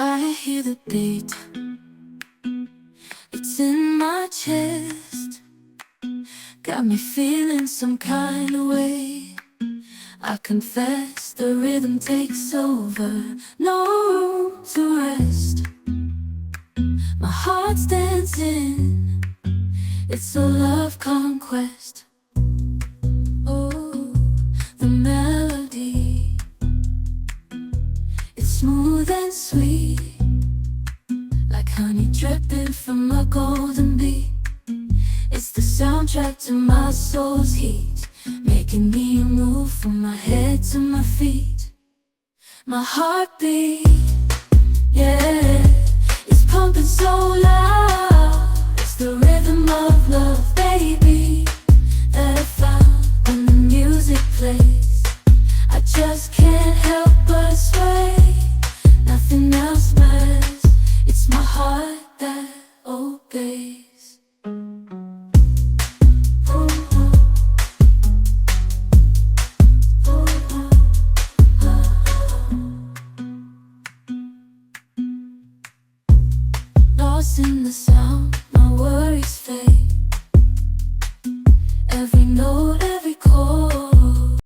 I hear the beat, it's in my chest, got me feeling some kind of way. I confess the rhythm takes over, no room to rest. My heart's dancing, it's a love conquest. Oh, the melody, it's smooth and sweet, like honey dripping from a golden bee. It's the soundtrack to my soul's heat, making me move from my head to my feet. My heartbeat